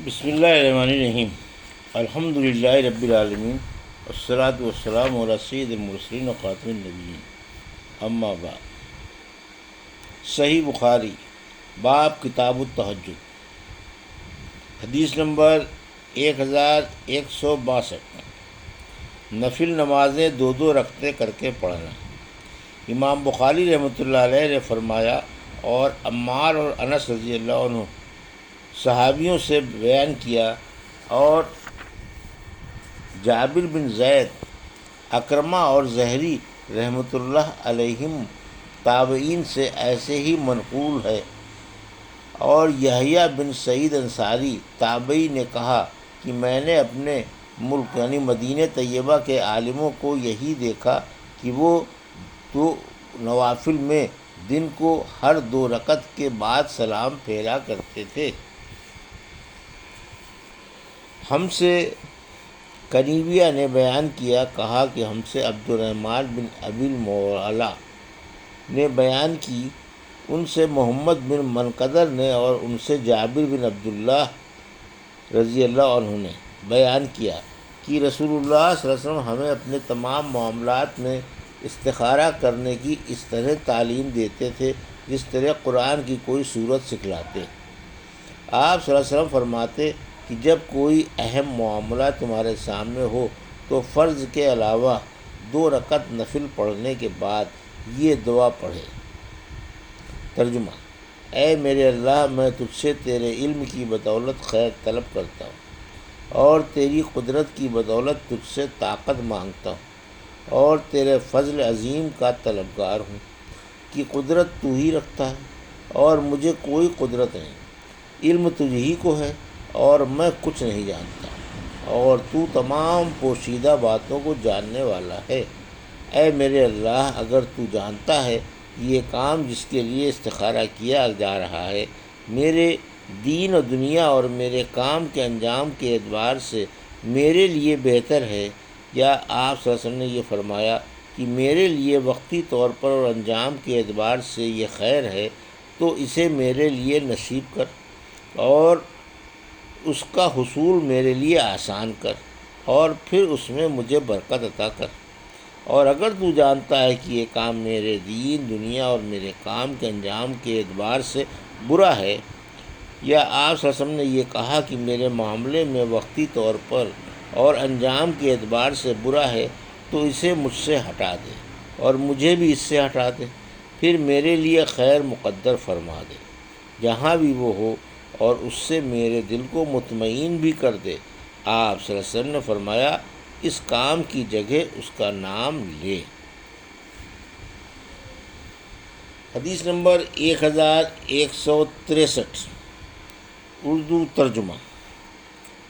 بسم اللہ الرحمن الرحیم الحمد للہ رب العالمین والصلاة والسلام علی سید المرسلین و خاتم النبیین اما بعد۔ صحیح بخاری باب کتاب التہجد، حدیث نمبر 1162۔ نفل نمازیں دو دو رکعتیں کر کے پڑھنا۔ امام بخاری رحمۃ اللہ علیہ نے فرمایا، اور عمار اور انس رضی اللہ عنہ صحابیوں سے بیان کیا، اور جابر بن زید، اکرمہ اور زہری رحمۃ اللہ علیہم تابعین سے ایسے ہی منقول ہے، اور یحییٰ بن سعید انصاری تابعی نے کہا کہ میں نے اپنے ملک یعنی مدینہ طیبہ کے عالموں کو یہی دیکھا کہ وہ دو نوافل میں دن کو ہر 2 رکعت کے بعد سلام پھیرا کرتے تھے۔ ہم سے کنیویہ نے بیان کیا، کہا کہ ہم سے عبد الرحمن بن ابی المعلا نے بیان کی، ان سے محمد بن منقدر نے، اور ان سے جابر بن عبداللہ رضی اللہ عنہ نے بیان کیا کہ رسول اللہ صلی اللہ علیہ وسلم ہمیں اپنے تمام معاملات میں استخارہ کرنے کی اس طرح تعلیم دیتے تھے جس طرح قرآن کی کوئی صورت سکھلاتے۔ آپ صلی اللہ علیہ وسلم فرماتے کہ جب کوئی اہم معاملہ تمہارے سامنے ہو تو فرض کے علاوہ 2 رکعت نفل پڑھنے کے بعد یہ دعا پڑھے۔ ترجمہ: اے میرے اللہ، میں تجھ سے تیرے علم کی بدولت خیر طلب کرتا ہوں، اور تیری قدرت کی بدولت تجھ سے طاقت مانگتا ہوں، اور تیرے فضل عظیم کا طلبگار ہوں کہ قدرت تو ہی رکھتا ہے اور مجھے کوئی قدرت نہیں۔ علم تجھ ہی کو ہے اور میں کچھ نہیں جانتا، اور تو تمام پوشیدہ باتوں کو جاننے والا ہے۔ اے میرے اللہ، اگر تو جانتا ہے کہ یہ کام جس کے لیے استخارہ کیا جا رہا ہے میرے دین و دنیا اور میرے کام کے انجام کے اعتبار سے میرے لیے بہتر ہے، یا آپ صلی اللہ علیہ وسلم نے یہ فرمایا کہ میرے لیے وقتی طور پر اور انجام کے اعتبار سے یہ خیر ہے، تو اسے میرے لیے نصیب کر، اور اس کا حصول میرے لیے آسان کر، اور پھر اس میں مجھے برکت عطا کر۔ اور اگر تو جانتا ہے کہ یہ کام میرے دین دنیا اور میرے کام کے انجام کے اعتبار سے برا ہے، یا آپ صلی اللہ علیہ وسلم نے یہ کہا کہ میرے معاملے میں وقتی طور پر اور انجام کے اعتبار سے برا ہے، تو اسے مجھ سے ہٹا دے اور مجھے بھی اس سے ہٹا دے، پھر میرے لیے خیر مقدر فرما دے جہاں بھی وہ ہو، اور اس سے میرے دل کو مطمئن بھی کر دے۔ آپ صلی اللہ علیہ وسلم نے فرمایا، اس کام کی جگہ اس کا نام لے۔ حدیث نمبر 1163، اردو ترجمہ۔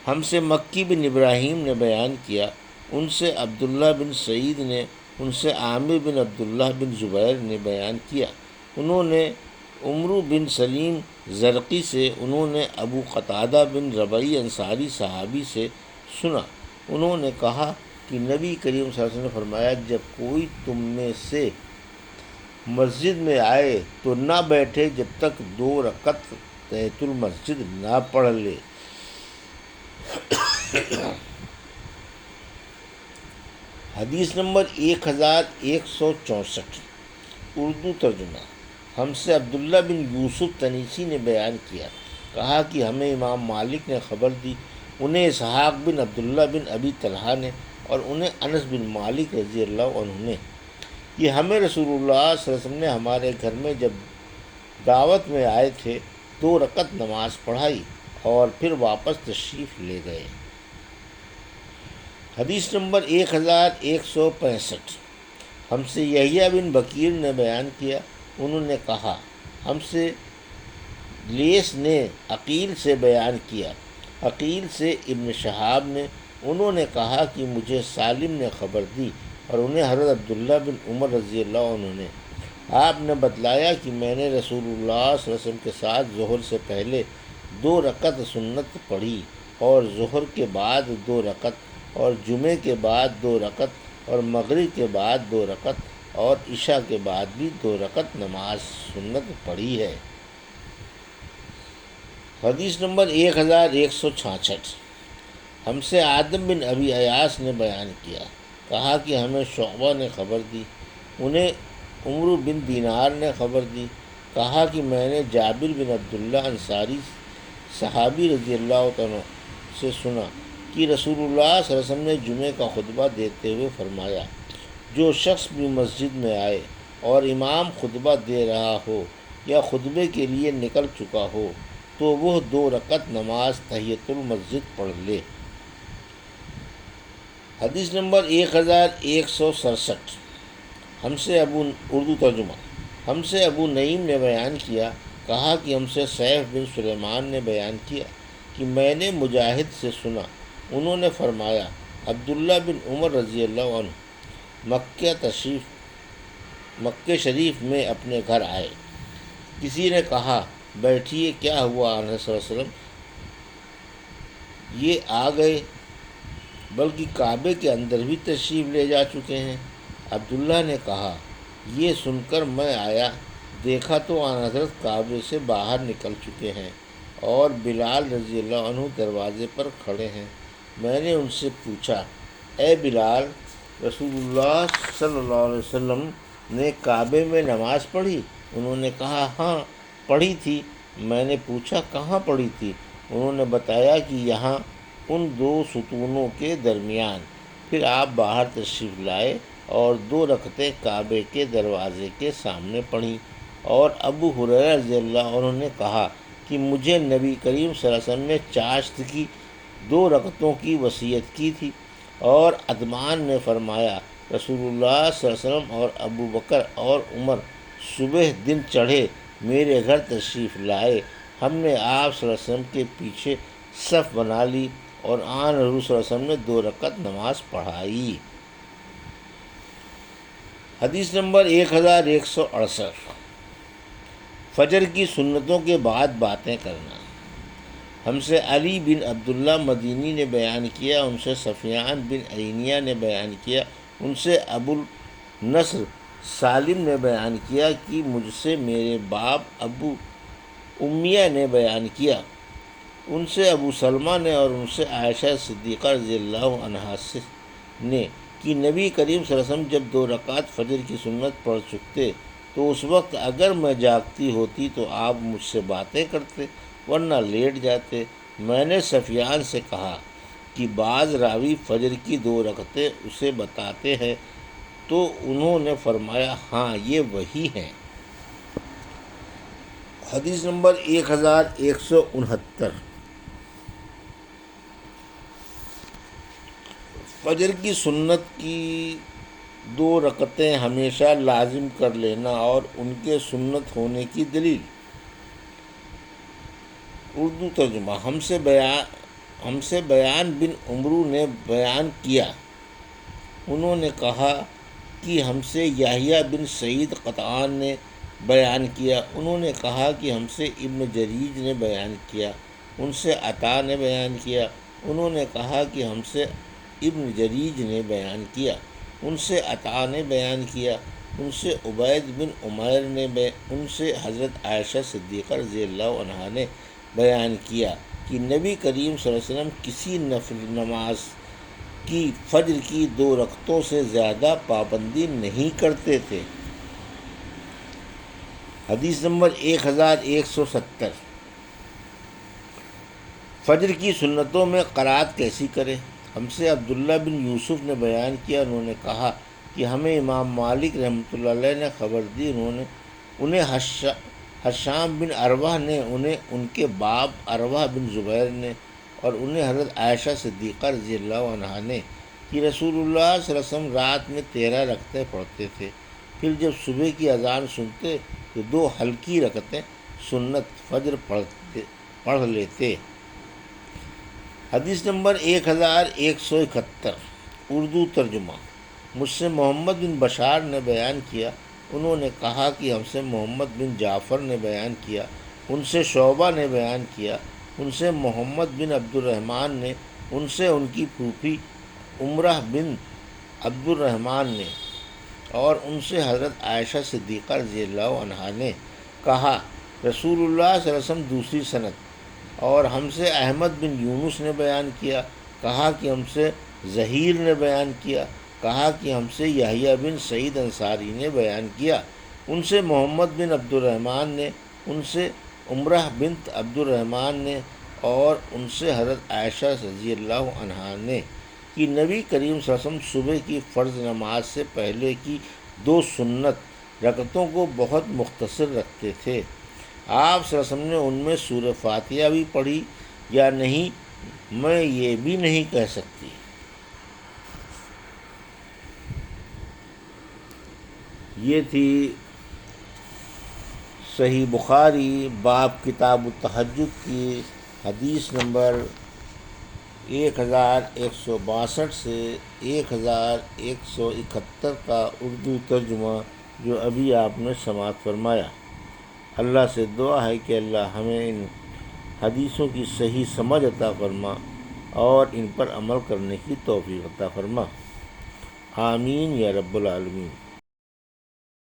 ہم سے مکی بن ابراہیم نے بیان کیا، ان سے عبداللہ بن سعید نے، ان سے عامر بن عبداللہ بن زبیر نے بیان کیا، انہوں نے عمرو بن سلیم زرقی سے، انہوں نے ابو قتادہ بن ربعی انصاری صحابی سے سنا، انہوں نے کہا کہ نبی کریم صلی اللہ علیہ وسلم نے فرمایا، جب کوئی تم میں سے مسجد میں آئے تو نہ بیٹھے جب تک 2 رکعت تحیۃ المسجد نہ پڑھ لے۔ حدیث نمبر 1164، اردو ترجمہ۔ ہم سے عبداللہ بن یوسف تنیسی نے بیان کیا، کہا کہ ہمیں امام مالک نے خبر دی، انہیں اسحاق بن عبداللہ بن ابی طلحہ نے، اور انہیں انس بن مالک رضی اللہ عنہ نے، کہ ہمیں رسول اللہ صلی اللہ علیہ وسلم نے ہمارے گھر میں جب دعوت میں آئے تھے 2 رکعت نماز پڑھائی اور پھر واپس تشریف لے گئے۔ حدیث نمبر 1165، ہم سے یحییٰ بن بکیر نے بیان کیا، انہوں نے کہا ہم سے لیث نے عقیل سے بیان کیا، عقیل سے ابن شہاب نے، انہوں نے کہا کہ مجھے سالم نے خبر دی، اور انہیں حضرت عبداللہ بن عمر رضی اللہ عنہ نے، آپ نے بتلایا کہ میں نے رسول اللہ صلی اللہ علیہ وسلم کے ساتھ ظہر سے پہلے 2 رکعت سنت پڑھی، اور ظہر کے بعد 2 رکعت، اور جمعے کے بعد 2 رکعت، اور مغرب کے بعد 2 رکعت، اور عشاء کے بعد بھی 2 رکعت نماز سنت پڑھی ہے۔ حدیث نمبر 1166، ہم سے آدم بن ابی ایاس نے بیان کیا، کہا کہ ہمیں شعبہ نے خبر دی، انہیں عمرو بن دینار نے خبر دی، کہا کہ میں نے جابر بن عبداللہ انصاری صحابی رضی اللہ عنہ سے سنا کہ رسول اللہ صلی اللہ علیہ وسلم نے جمعہ کا خطبہ دیتے ہوئے فرمایا، جو شخص بھی مسجد میں آئے اور امام خطبہ دے رہا ہو یا خطبے کے لیے نکل چکا ہو تو وہ 2 رکعت نماز تحیۃ المسجد پڑھ لے۔ حدیث نمبر 1167، ہم سے اردو ترجمہ، ہم سے ابو نعیم نے بیان کیا، کہا کہ ہم سے سیف بن سلیمان نے بیان کیا کہ میں نے مجاہد سے سنا، انہوں نے فرمایا عبداللہ بن عمر رضی اللہ عنہ مکہ شریف میں اپنے گھر آئے، کسی نے کہا بیٹھیے، کیا ہوا؟ آن صلی اللہ علیہ وسلم یہ آ گئے، بلکہ کعبے کے اندر بھی تشریف لے جا چکے ہیں۔ عبداللہ نے کہا یہ سن کر میں آیا، دیکھا تو آن حضرت کعبے سے باہر نکل چکے ہیں اور بلال رضی اللہ عنہ دروازے پر کھڑے ہیں۔ میں نے ان سے پوچھا، اے بلال، رسول اللہ صلی اللہ علیہ وسلم نے کعبے میں نماز پڑھی؟ انہوں نے کہا ہاں پڑھی تھی۔ میں نے پوچھا کہاں پڑھی تھی؟ انہوں نے بتایا کہ یہاں ان 2 ستونوں کے درمیان۔ پھر آپ باہر تشریف لائے اور 2 رکعتیں کعبے کے دروازے کے سامنے پڑھیں، اور ابو ہریرہ رضی اللہ عنہ نے کہا کہ مجھے نبی کریم صلی اللہ علیہ وسلم نے چاشت کی 2 رکعتوں کی وصیت کی تھی، اور عثمان نے فرمایا رسول اللہ صلی اللہ علیہ وسلم اور ابو بکر اور عمر صبح دن چڑھے میرے گھر تشریف لائے، ہم نے آپ صلی اللہ علیہ وسلم کے پیچھے صف بنا لی اور آن حضور صلی اللہ علیہ وسلم نے 2 رکعت نماز پڑھائی۔ حدیث نمبر 1168، فجر کی سنتوں کے بعد باتیں کرنا۔ ہم سے علی بن عبداللہ مدینی نے بیان کیا، ان سے سفیان بن عینیہ نے بیان کیا، ان سے ابو النصر سالم نے بیان کیا کہ مجھ سے میرے باپ ابو امیہ نے بیان کیا، ان سے ابو سلمہ نے اور ان سے عائشہ صدیقہ رضی اللہ عنہا نے کہ نبی کریم صلی اللہ علیہ وسلم جب 2 رکعت فجر کی سنت پڑھ چکتے تو اس وقت اگر میں جاگتی ہوتی تو آپ مجھ سے باتیں کرتے، ورنہ لیٹ جاتے۔ میں نے سفیان سے کہا کہ بعض راوی فجر کی 2 رکعتیں اسے بتاتے ہیں، تو انہوں نے فرمایا ہاں یہ وہی ہیں۔ حدیث نمبر 1169، فجر کی سنت کی 2 رکعتیں ہمیشہ لازم کر لینا اور ان کے سنت ہونے کی دلیل۔ اردو ترجمہ، ہم سے بیان بن عمرو نے بیان کیا، انہوں نے کہا کہ ہم سے یحییٰ بن سعید قطعان نے بیان کیا، انہوں نے کہا کہ ہم سے ابن جریج نے بیان کیا، ان سے عطا نے بیان کیا، انہوں نے کہا کہ ہم سے ابن جریج نے بیان کیا، ان سے عطا نے بیان کیا، ان سے عبید بن عمیر نے ان سے حضرت عائشہ صدیقہ رضی اللہ عنہا نے بیان کیا کہ نبی کریم صلی اللہ علیہ وسلم کسی نفل نماز کی فجر کی 2 رکعتوں سے زیادہ پابندی نہیں کرتے تھے۔ حدیث نمبر 1170، فجر کی سنتوں میں قرات کیسی کرے؟ ہم سے عبداللہ بن یوسف نے بیان کیا، انہوں نے کہا کہ ہمیں امام مالک رحمۃ اللہ علیہ نے خبر دی، انہیں حشام بن عروہ نے، انہیں ان کے باپ عروہ بن زبیر نے، اور انہیں حضرت عائشہ صدیقہ رضی اللہ عنہا نے کہ رسول اللہ صلی اللہ علیہ وسلم رات میں 13 رکعتیں پڑھتے تھے، پھر جب صبح کی اذان سنتے تو 2 ہلکی رکعتیں سنت فجر پڑھ لیتے۔ حدیث نمبر 1171، اردو ترجمہ، مجھ سے محمد بن بشار نے بیان کیا، انہوں نے کہا کہ ہم سے محمد بن جعفر نے بیان کیا، ان سے شعبہ نے بیان کیا، ان سے محمد بن عبد الرحمن نے، ان سے ان کی پھوپھی عمرہ بن عبد الرحمن نے، اور ان سے حضرت عائشہ صدیقہ رضی اللہ عنہا نے کہا رسول اللہ صلی اللہ علیہ وسلم دوسری سنت اور ہم سے احمد بن یونس نے بیان کیا، کہا کہ ہم سے زہیر نے بیان کیا، کہا کہ ہم سے یحییٰ بن سعید انصاری نے بیان کیا، ان سے محمد بن عبد الرحمن نے، ان سے عمرہ بنت عبد الرحمن نے، اور ان سے حضرت عائشہ رضی اللہ عنہا نے کہ نبی کریم صلی اللہ علیہ وسلم صبح کی فرض نماز سے پہلے کی 2 سنت رکعتوں کو بہت مختصر رکھتے تھے۔ آپ صلی اللہ علیہ وسلم نے ان میں سورہ فاتحہ بھی پڑھی یا نہیں، میں یہ بھی نہیں کہہ سکتی۔ یہ تھی صحیح بخاری باب کتاب التہجد کی حدیث نمبر 1162 سے 1171 کا اردو ترجمہ جو ابھی آپ نے سماعت فرمایا۔ اللہ سے دعا ہے کہ اللہ ہمیں ان حدیثوں کی صحیح سمجھ عطا فرما اور ان پر عمل کرنے کی توفیق عطا فرما، آمین یا رب العالمین۔